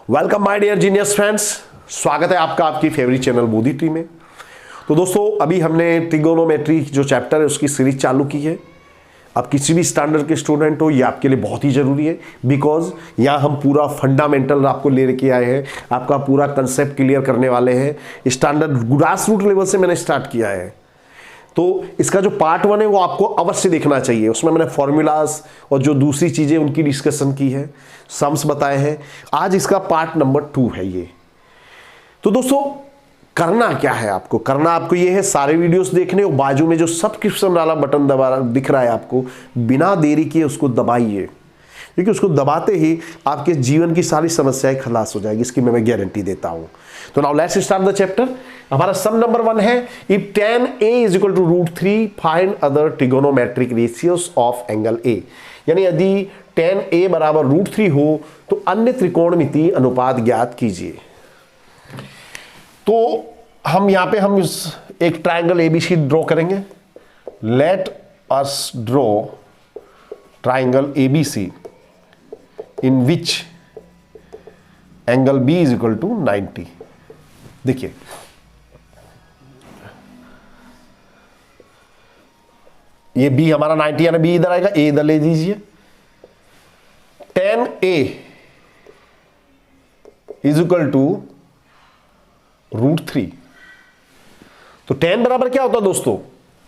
Welcome my dear genius friends, स्वागत है आपका आपकी फेवरेट चैनल बोधी ट्री में। तो दोस्तों अभी हमने ट्रिगोनोमेट्री जो चैप्टर है उसकी सीरीज चालू की है। अब किसी भी स्टैंडर्ड के स्टूडेंट हो ये आपके लिए बहुत ही जरूरी है, बिकॉज यहाँ हम पूरा फंडामेंटल आपको लेके आए हैं, आपका पूरा कंसेप्ट क्लियर करने वाले हैं। स्टैंडर्ड ग्रास रूट लेवल से मैंने स्टार्ट किया है, तो इसका जो पार्ट 1 है वो आपको अवश्य देखना चाहिए। उसमें मैंने फॉर्मूलाज और जो दूसरी चीजें उनकी डिस्कशन की है, सम्स बताए हैं। आज इसका पार्ट नंबर 2 है ये। तो दोस्तों करना क्या है आपको? करना आपको ये है सारे वीडियोस देखने और बाजू में जो सब्सक्रिप्शन वाला बटन दबा दिख रहा है आपको, बिना देरी किए उसको दबाइए, क्योंकि उसको दबाते ही आपके जीवन की सारी समस्याएं खलास हो जाएगी, इसकी मैं गारंटी देता हूं। तो now let's start the chapter. हमारा सम नंबर 1 है, if tan A is equal to √3 find other trigonometric ratios of angle A। यानी यदि tan A बराबर √3 हो तो अन्य त्रिकोणमितीय अनुपात ज्ञात कीजिए। तो हम यहां पे हम एक ट्रायंगल ABC ड्रॉ करेंगे। Late us draw triangle ABC in which angle B is equal to 90। देखिए ये B हमारा 90 यानी B इधर आएगा, A इधर ले दीजिए। tan A is equal to √3। तो tan बराबर क्या होता है दोस्तों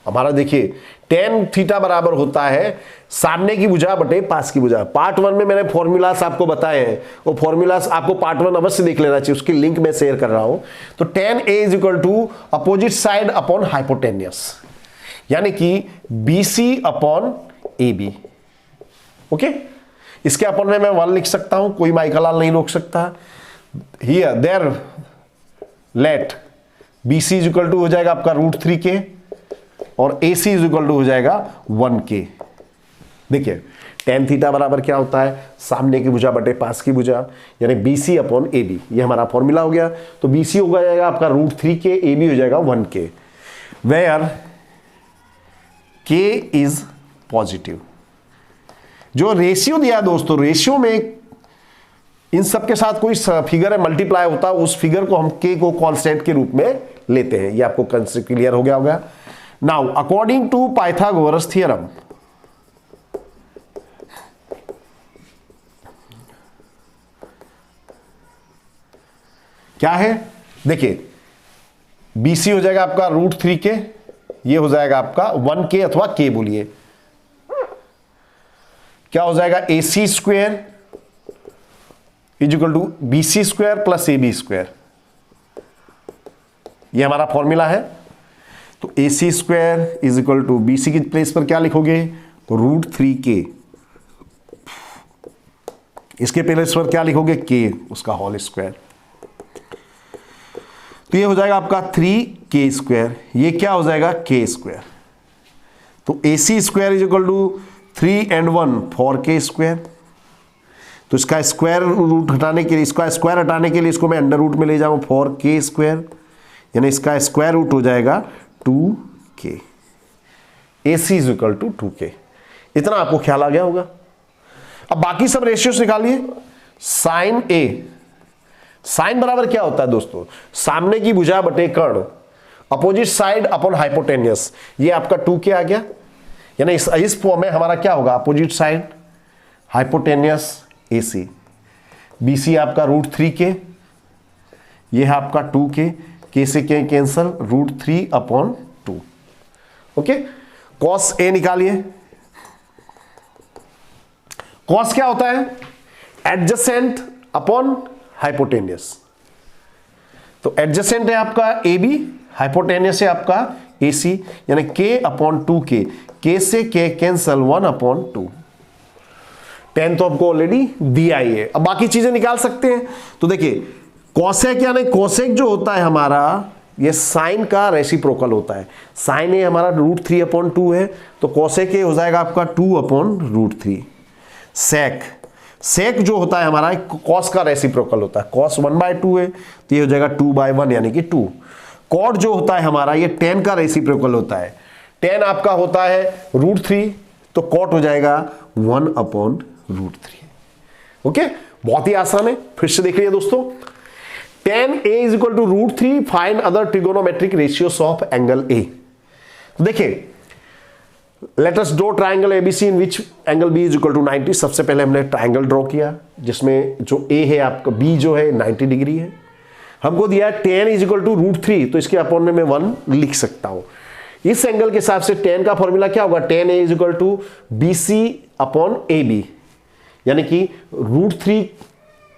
हमारा? देखिए tan थीटा बराबर होता है सामने की भुजा बटे पास की भुजा। पार्ट 1 में मैंने फॉर्मूलास आपको बताए हैं, वो फॉर्मूलास आपको पार्ट 1 अवश्य देख लेना चाहिए, उसकी लिंक मैं शेयर कर रहा हूं। तो tan A is equal to opposite side upon hypotenuse, यानी कि BC अपॉन AB। ओके, इसके अपॉन में मैं 1 लिख सकता हूं, कोई माइकलाल नहीं रोक सकता। Here there let BC is equal to हो जाएगा आपका √3K और AC इज इक्वल टू हो जाएगा 1K। देखिए tan थीटा बराबर क्या होता है? सामने की भुजा बटे पास की भुजा, यानी BC अपॉन AB। ये हमारा फॉर्मूला हो गया। तो BC हो जाएगा आपका √3K, AB हो जाएगा 1K, where K is positive. जो रेशियो दिया दोस्तों, रेशियो में इन सब के साथ कोई फिगर है मल्टीप्लाई होता है, उस फिगर को हम K को कांस्टेंट के रूप में लेते हैं। ये आपको कंसेप्ट क्लियर हो गया होगा। Now according to Pythagoras theorem, क्या है? देखिए BC हो जाएगा आपका √3K, ये हो जाएगा आपका 1K अथवा K बोलिए। क्या हो जाएगा? AC square is equal to BC square plus AB square. ये हमारा फॉर्मूला है। तो AC square is equal to BC की प्लेस पर क्या लिखोगे? √3K। इसके प्लेस पर क्या लिखोगे? K, उसका होल स्क्वायर। तो ये हो जाएगा आपका 3K स्क्वायर, ये क्या हो जाएगा? K square. तो AC square is equal to 3 and 1 4K square. तो इसका स्क्वायर रूट हटाने के लिए, इसका स्क्वायर हटाने के लिए इसको मैं अंडर रूट में ले जाऊं 4K स्क्वायर, यानी इसका स्क्वायर रूट हो जाएगा 2K। AC is equal to 2K। इतना आपको ख्याल आ गया होगा। अब बाकी सब रेशियोस निकालिए। साइन A, साइन बराबर क्या होता है दोस्तों? सामने की भुजा बटे कर्ण, अपोजिट साइड अपॉन हाइपोटेन्यूस। ये आपका 2K आ गया, यानी इस फॉर्म में हमारा क्या होगा? Opposite side hypotenuse AC। BC आपका √3K, ये है आपका 2K, K से K cancel, √3 upon 2। Okay, cos A निकालिए। cos क्या होता है? Adjacent upon hypotenuse. तो एडजेसेंट है आपका AB, हाइपोटेन्यूस है आपका AC, यानी K अपॉन 2K, K से K कैंसल 1 अपॉन 2। 10 तो आपको ऑलरेडी दिया ही है। अब बाकी चीजें निकाल सकते हैं। तो देखिए कोसेक यानी कोसेक जो होता है हमारा, ये साइन का रेसिप्रोकल होता है। साइन ए हमारा √3 अपॉन 2 है, तो कोसेक ए हो जाएगा आपका 2 अपॉन √3। सेक, सेक जो होता है हमारा कॉस का रेसिप्रोकल होता है। कॉस 1/2 है, तो ये हो जाएगा 2/1 यानी कि 2। कॉट जो होता है हमारा, ये tan का रेसिप्रोकल होता है। tan आपका होता है √3, तो कॉट हो जाएगा 1/√3। ओके, बहुत ही आसान है, फिर से देख लीजिए दोस्तों। tan A is equal to √3, find other trigonometric ratios of angle A। तो देखिए, let us draw triangle ABC in which angle B is equal to 90। सबसे पहले हमने ट्राइंगल ड्रॉ किया जिसमें जो A है आपका, B जो है 90 डिग्री है। हमको दिया है tan इज इक्वल टू √3, तो इसके अपॉन में मैं 1 लिख सकता हूं। इस एंगल के हिसाब से tan का फॉर्मूला क्या होगा, tan A is equal to BC upon AB, यानी कि √3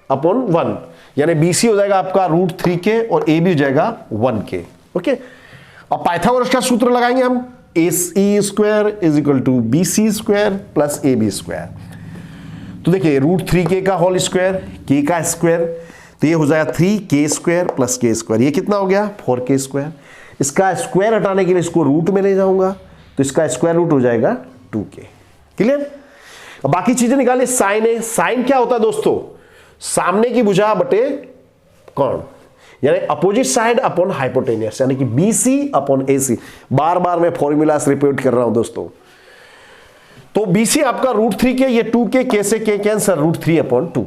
अपॉन 1, यानी BC हो जाएगा आपका √3 के और AB हो जाएगा 1 के। ओके, अब पाइथागोरस का सूत्र लगाएंगे हम, AC square is equal to BC square plus AB square. तो देखिए √3k का होल स्क्वायर, k का स्क्वायर, तो ये हो जाएगा 3k square plus k square. ये कितना हो गया, 4k स्क्वायर। इसका स्क्वायर हटाने के लिए इसको रूट में ले जाऊंगा, तो इसका स्क्वायर रूट हो जाएगा 2k। क्लियर? अब बाकी चीजें निकालिए। साइन है, साइन क्या होता है दोस्तों, सामने की भुजा बटे कौण, यानी अपोजिट साइड अपॉन हाइपोटेनियस, यानी कि BC अपॉन AC। बार बार मैं फॉर्मूला रिपीट कर रहा हूं दोस्तों। तो BC आपका √3 के, ये 2k, k से k कैंसर, √3 अपॉन 2।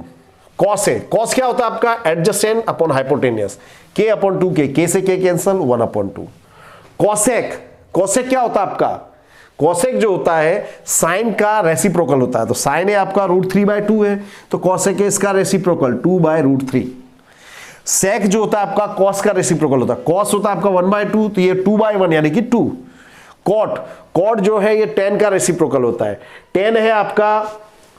कॉस है, कॉस क्या होता है आपका, adjacent upon hypotenuse, k upon 2k, k से k cancel, 1 upon 2। Cosec, cosec क्या होता है आपका, कॉसेक जो होता है साइन का रेसिप्रोकल होता है। तो साइन है आपका √3/2 है, तो कॉसेक है इसका रेसिप्रोकल 2/√3। सेक जो होता है आपका कॉस का रेसिप्रोकल होता है, कॉस होता है आपका 1/2, तो ये 2/1 यानी कि 2। कॉट, कॉट जो है ये tan का रेसिप्रोकल होता है, tan है आपका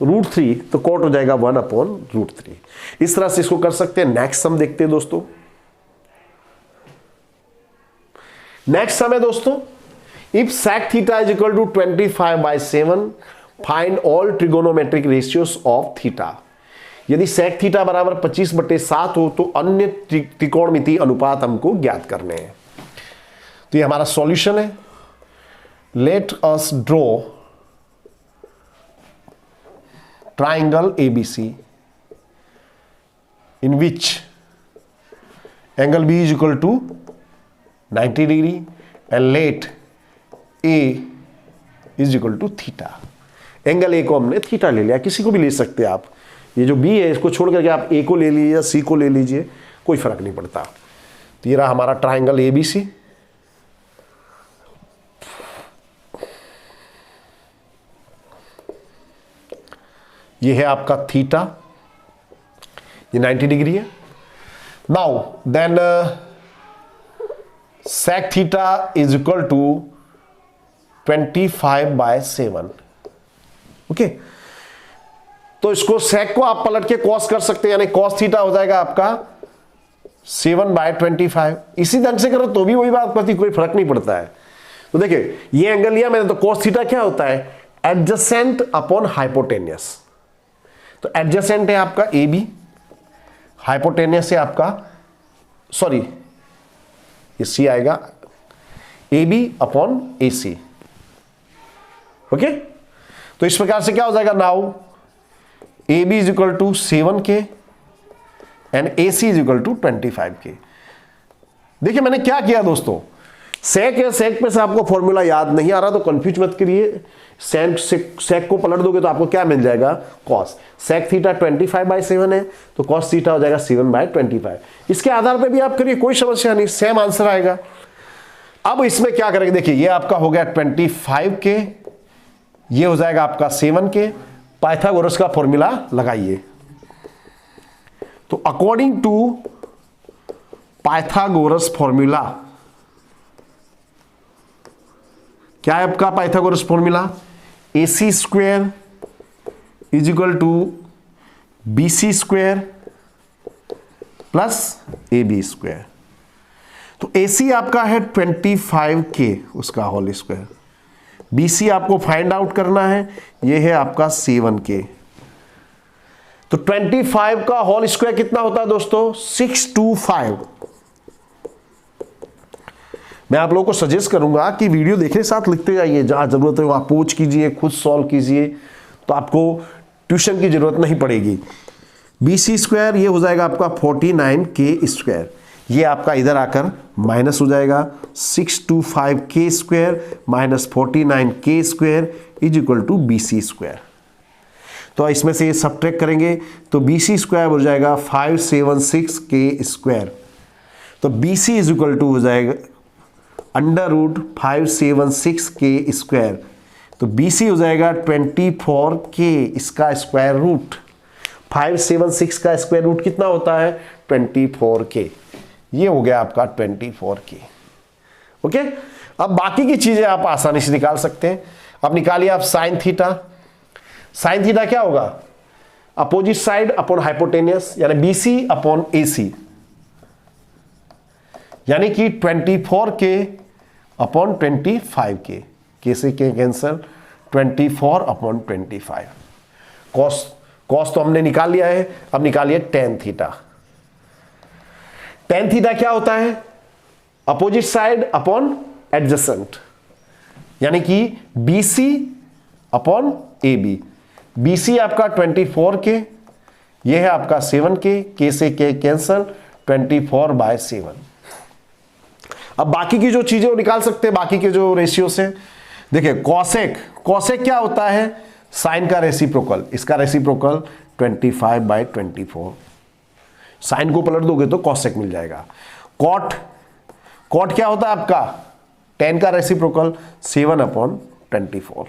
√3, तो कॉट हो जाएगा 1 अपॉन √3। इस तरह से इसको कर सकते हैं। नेक्स्ट सम देखते हैं दोस्तों। नेक्स्ट सम है दोस्तों, if sec theta is equal to 25/7 find all trigonometric ratios of theta. यदि sec थीटा बराबर 25/7 हो तो अन्य त्रिकोणमितीय अनुपात हमको ज्ञात करने हैं। तो ये हमारा सॉल्यूशन है। Late us draw triangle ABC in which angle B is equal to 90 degree and let A is equal to theta। Angle A को हमने थीटा ले लिया, किसी को भी ले सकते हैं आप। ये जो B है इसको छोड़ करके आप A को ले लीजिए या C को ले लीजिए, कोई फर्क नहीं पड़ता। तो ये रहा हमारा ट्राइंगल ABC। ये है आपका थीटा, ये 90 डिग्री है। Now then sec theta is equal to 25/7। ओके, तो इसको sec को आप पलट के cos कर सकते हैं, यानी cos थीटा हो जाएगा आपका 7/25। इसी ढंग से करो तो भी वही बात करती, कोई फर्क नहीं पड़ता है। तो देखिए ये एंगल लिया मैंने, तो cos थीटा क्या होता है, एडजेसेंट अपॉन हाइपोटेनियस। तो एडजेसेंट है आपका AB, हाइपोटेनियस है आपका, सॉरी ये C आएगा, AB अपॉन AC। ओके, तो इस प्रकार से क्या हो जाएगा, now AB is equal to 7k and AC is equal to 25k। देखिए मैंने क्या किया दोस्तों, सेक है, सेक पे से आपको फॉर्मूला याद नहीं आ रहा तो कंफ्यूज मत करिए। सेक को पलट दोगे तो आपको क्या मिल जाएगा, कॉस। सेक थीटा 25/7 है, तो कॉस थीटा हो जाएगा 7/25। इसके आधार पे भी आप करिए, कोई समस्या नहीं, सेम आंसर आएगा। अब इसमें क्या करेंगे, देखिए ये आपका हो गया 25k, ये हो जाएगा आपका 7k। पाइथागोरस का फॉर्मूला लगाइए। तो अकॉर्डिंग टू पाइथागोरस फॉर्मूला, क्या है आपका Pythagoras formula, AC square is equal to BC square plus AB square. तो AC आपका है 25k, उसका होल स्क्वायर। BC आपको फाइंड आउट करना है, ये है आपका 7k। तो 25 का होल स्क्वायर कितना होता है दोस्तों, 625। मैं आप लोगों को सजेस्ट करूंगा कि वीडियो देखने साथ लिखते जाइए, जहां जरूरत है वहां पोच कीजिए, खुद सॉल्व कीजिए, तो आपको ट्यूशन की जरूरत नहीं पड़ेगी। BC स्क्वायर ये हो जाएगा आपका 49k स्क्वायर, ये आपका इधर आकर माइनस हो जाएगा, 625k square minus 49k square is equal to BC square. तो इसमें से ये सब्ट्रैक्ट करेंगे तो BC स्क्वायर हो जाएगा 576K²। तो BC इज इक्वल टू हो जाएगा √576K²। तो BC हो जाएगा 24K, इसका स्क्वायर रूट। 576 का स्क्वायर रूट कितना होता है? 24K। ये हो गया आपका 24K। ओके, अब बाकी की चीजें आप आसानी से निकाल सकते हैं। अब निकालिए आप साइन थीटा। साइन थीटा क्या होगा? अपोजिट साइड अपॉन हाइपोटेनियस, यानी BC अपॉन AC, यानी कि 24K अपॉन 25K। K से K कैंसर, 24 अपॉन 25। कॉस तो हमने निकाल लिया है। अब निकालिए टेन थीटा। टेन थीटा क्या होता है? अपोजिट साइड अपॉन एडजेसेंट, यानी कि BC अपॉन AB। BC आपका 24K, यह है आपका 7K, K से K कैंसल, 24/7। अब बाकी की जो चीजें वो निकाल सकते हैं, बाकी के जो रेशियो से। देखिए कॉसेक, कॉसेक क्या होता है? साइन का रेसिप्रोकल, इसका रेसिप्रोकल 25/24। साइन को पलट दोगे तो कॉसेक मिल जाएगा। कॉट, कॉट क्या होता है आपका? टेन का रेसिप्रोकल 7/24।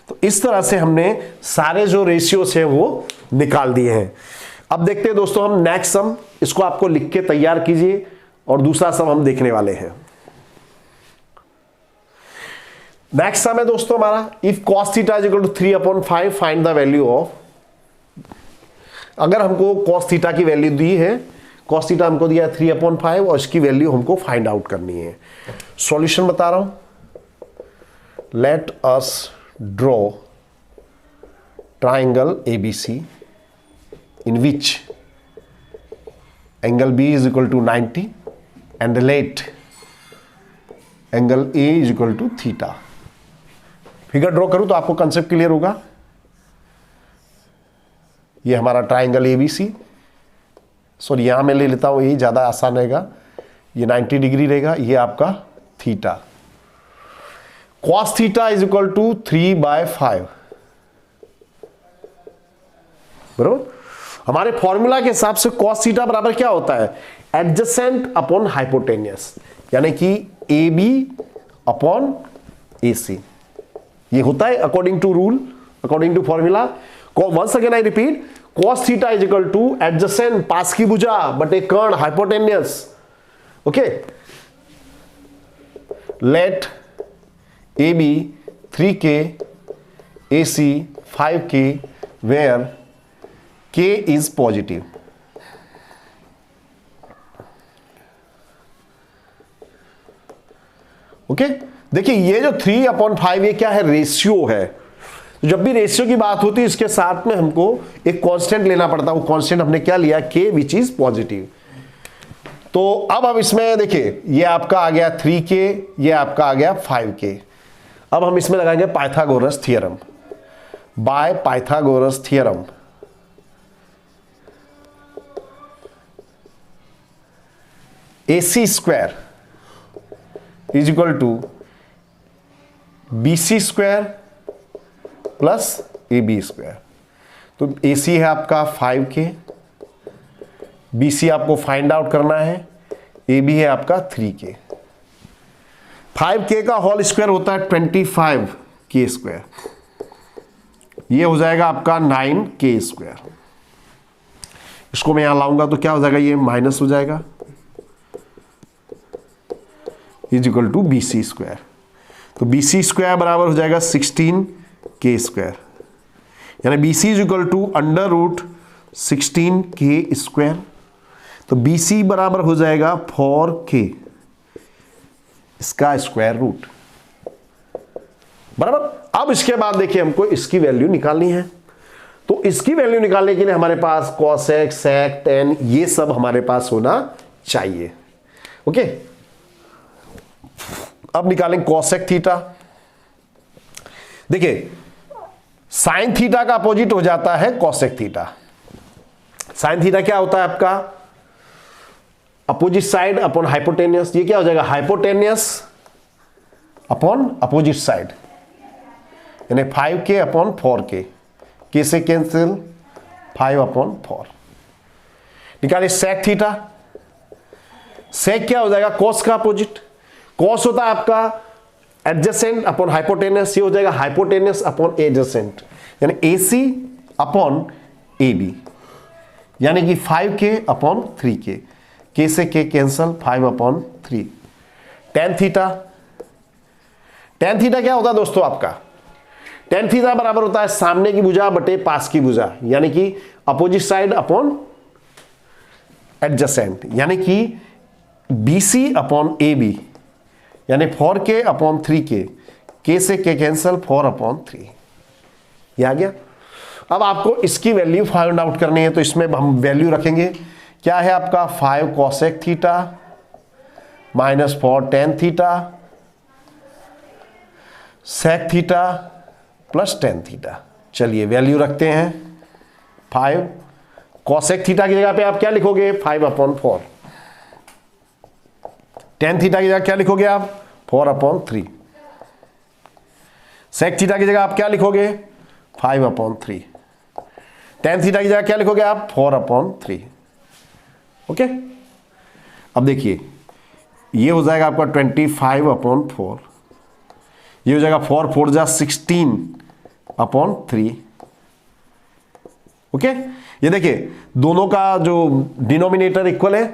तो इस तरह से हमने सारे जो रेशियोस हैं वो निकाल दिए हैं। अब देखते हैं दोस्तों हम नेक्स्ट सम, इसको आपको लिख के तैयार कीजिए और दूसरा सम हम देखने वाले हैं। नेक्स्ट सम है दोस्तों हमारा, if cos theta is equal to 3/5 find the value of. अगर हमको cos थीटा की वैल्यू दी है, cos थीटा हमको दिया है 3/5 और इसकी वैल्यू हमको फाइंड आउट करनी है। सॉल्यूशन बता रहा हूं। Late us draw triangle ABC in which angle B is equal to 90 and relate angle A is equal to theta। Figure draw करूं तो आपको कंसेप्ट क्लियर होगा। ये हमारा ट्राइंगल ABC, सॉरी यहां मैं ले लेता हूं, ये ज्यादा आसान रहेगा। ये 90 डिग्री रहेगा, ये आपका theta. cos theta is equal to 3/5, बराबर। हमारे फॉर्मूला के हिसाब से cos थीटा बराबर क्या होता है? एडजेसेंट अपॉन हाइपोटेनियस, यानी कि AB अपॉन AC। ये होता है according to rule, according to formula. Once again I repeat, cos theta is equal to adjacent, पास की भुजा बटे कर्ण, हाइपोटेनियस। ओके, लेट AB 3K, AC 5K, where K is positive। Okay, देखिए ये जो 3/5 ये क्या है? रेशियो है। तो जब भी रेशियो की बात होती है इसके साथ में हमको एक कांस्टेंट लेना पड़ता है। वो कांस्टेंट हमने क्या लिया? K which is positive. तो अब हम इसमें देखिए, ये आपका आ गया 3K, ये आपका आ गया 5K। अब हम इसमें लगाएंगे Pythagoras theorem. By Pythagoras theorem AC square is equal to BC square plus AB square. तो AC है आपका 5K, BC आपको फाइंड आउट करना है, AB है आपका 3K। 5K का होल स्क्वायर होता है 25K स्क्वायर, ये हो जाएगा आपका 9K स्क्वायर। इसको मैं यहां लाऊंगा तो क्या हो जाएगा? ये माइनस हो जाएगा, is equal to BC square. तो BC स्क्वायर बराबर हो जाएगा 16K स्क्वायर, यानी BC is equal to √16K square. तो BC बराबर हो जाएगा 4K, इसका स्क्वायर रूट, बराबर। अब इसके बाद देखिए हमको इसकी वैल्यू निकालनी है। तो इसकी वैल्यू निकालने के लिए हमारे पास कॉसेक, सेक, टेन, ये सब हमारे पास होना चाहिए। ओके, अब निकालें कॉसेक थीटा। देखिए साइन थीटा का अपोजिट हो जाता है कॉसेक थीटा। साइन थीटा क्या होता है आपका? Opposite side upon hypotenuse. ये क्या हो जाएगा? हाइपोटेनियस अपॉन अपोजिट साइड, यानी 5K अपॉन 4K। के से कैंसिल 5/4। निकालिए सेक थीटा। सेक क्या हो जाएगा? कॉस का अपोजिट। कॉस होता है आपका एडजेसेंट अपॉन हाइपोटेनस, ये हो जाएगा हाइपोटेनस अपॉन एडजेसेंट, यानी AC अपॉन AB, यानी कि 5K अपॉन 3K। K से K cancel 5/3। Tan theta. Tan theta क्या होता है दोस्तों आपका? टेन थीटा बराबर होता है सामने की भुजा बटे पास की भुजा, यानी कि अपोजिट साइड अपॉन एडजेसेंट, यानी कि BC अपॉन AB, यानी 4K अपॉन 3K। K से K कैंसल 4/3। ये आ गया। अब आपको इसकी वैल्यू फाइंड आउट करनी है, तो इसमें हम वैल्यू रखेंगे। क्या है आपका? 5 cosec theta minus 4 tan theta sec theta plus tan theta. चलिए वैल्यू रखते हैं। 5 कोसेक थीटा की जगह पे आप क्या लिखोगे? 5/4। टेन थीटा की जगह क्या लिखोगे आप? 4/3। सेक थीटा की जगह आप क्या लिखोगे? 5/3। टेन थीटा की जगह क्या लिखोगे आप? 4/3। ओके। अब देखिए ये हो जाएगा आपका 25/4, ये हो जाएगा 4 4 जा 16/3। ओके। ये देखिए दोनों का जो डिनोमिनेटर इक्वल है,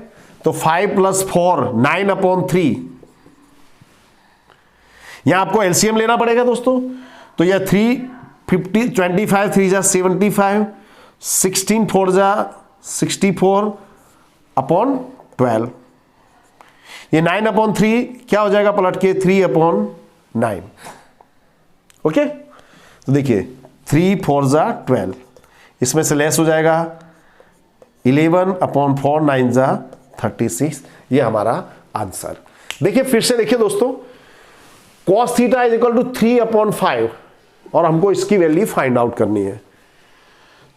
तो 5 + 4 9/3। यहां आपको एलसीएम लेना पड़ेगा दोस्तों, तो यह 350 25 3 जा 75 16 4 जा 64/12। ये 9/3 क्या हो जाएगा पलट के? 3/9। ओके। तो देखिए 3 4 जा 12, इसमें से लेस हो जाएगा 11/4 9 जा 36। ये हमारा आंसर। देखिए फिर से देखिए दोस्तों, cos theta is equal to 3/5 और हमको इसकी वैल्यू फाइंड आउट करनी है।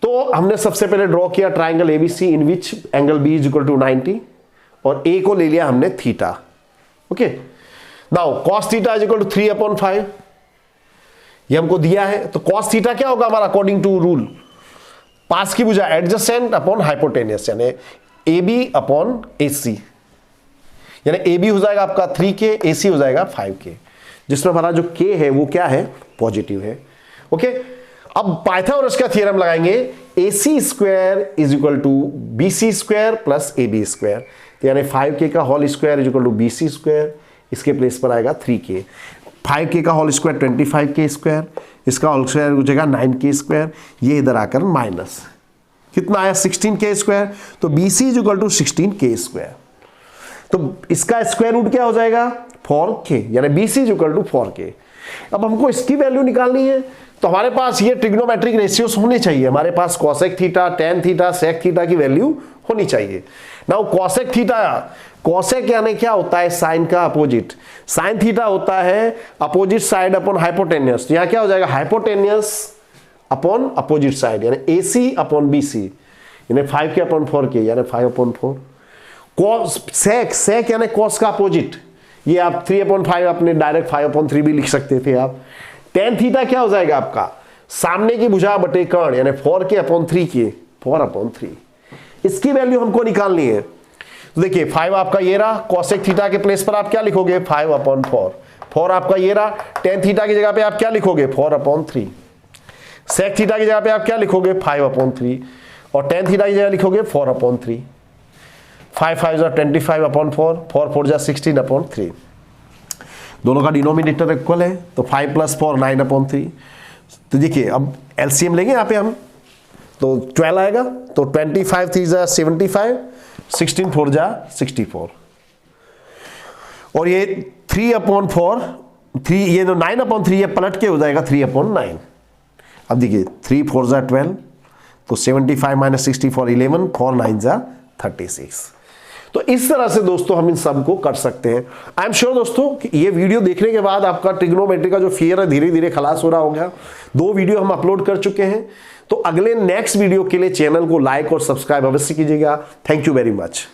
तो हमने सबसे पहले ड्रॉ किया triangle ABC in which angle B is equal to 90 और A को ले लिया हमने theta. Okay. Now cos theta is equal to 3/5, ये हमको दिया है। तो cos थीटा क्या होगा हमारा अकॉर्डिंग टू रूल? पास की भुजा एडजेसेंट अपॉन हाइपोटेनियस, यानी AB अपॉन AC, यानी AB हो जाएगा आपका 3K, AC हो जाएगा 5K, जिसमें हमारा जो K है वो क्या है? पॉजिटिव है। ओके। अब पाइथागोरस का थ्योरम लगाएंगे। AC square is equal to BC square plus AB square, यानी 5K का whole square is equal to BC square, इसके प्लेस पर आएगा 3K। 5K का होल स्क्वायर 25K स्क्वायर, इसका होल स्क्वायर हो जाएगा 9K स्क्वायर, ये इधर आकर माइनस कितना आया? 16K square. तो BC is equal to 16K square, तो इसका स्क्वायर रूट क्या हो जाएगा? 4K, यानी BC is equal to 4K। अब हमको इसकी वैल्यू निकालनी है, तो हमारे पास ये ट्रिग्नोमेट्रिक रेशियोज होने चाहिए। हमारे पास cosec theta, tan theta, sec theta की वैल्यू होनी चाहिए। नाउ कोसेक थीटा, कोसेक यानी क्या होता है? साइन का अपोजिट। साइन थीटा होता है अपोजिट साइड अपॉन हाइपोटेनियस, यहां क्या हो जाएगा? हाइपोटेनियस अपॉन अपोजिट साइड, यानी AC अपॉन BC, यानी 5K/4K, यानी 5/4। कॉस सेक, सेक यानी कॉस का अपोजिट, ये आप 3/5 अपने डायरेक्ट 5/3 भी लिख सकते थे आप। टेन थीटा क्या हो जाएगा आपका? सामने की भुजा बटे कर्ण, यानी 4K/3K, 4/3। इसकी वैल्यू हमको निकालनी है। तो देखिए 5 आपका ये रहा, कोसेक थीटा के प्लेस पर आप क्या लिखोगे? 5/4। 4 आपका ये रहा, टेन थीटा की जगह पे आप क्या लिखोगे? 4/3। सेक थीटा की जगह पे आप क्या लिखोगे? 5/3 और टेन थीटा की जगह लिखोगे 4/3। 5 5 जा 25/4, 4 4 जा 16/3। दोनों का डिनोमिनेटर इक्वल है, तो 5 + 4 9/3। तो देखिए अब एलसीएम लेंगे यहाँ पे हम, तो 12 आएगा, तो 25 3 जा 75, 16 4 जा 64 और ये 3/4, 3 ये जो 9/3 ये पलट के हो जाएगा 3/9। अब देखिए 3 4 जा 12, तो 75 - 64 11, 4 9 जा 36। तो इस तरह से दोस्तों हम इन सब को कर सकते हैं। आई एम श्योर दोस्तों कि ये वीडियो देखने के बाद आपका ट्रिग्नोमेट्री का जो फियर है धीरे धीरे खलास हो रहा होगा। 2 वीडियो हम अपलोड कर चुके हैं, तो अगले नेक्स्ट वीडियो के लिए चैनल को लाइक और सब्सक्राइब अवश्य कीजिएगा। Thank you very much.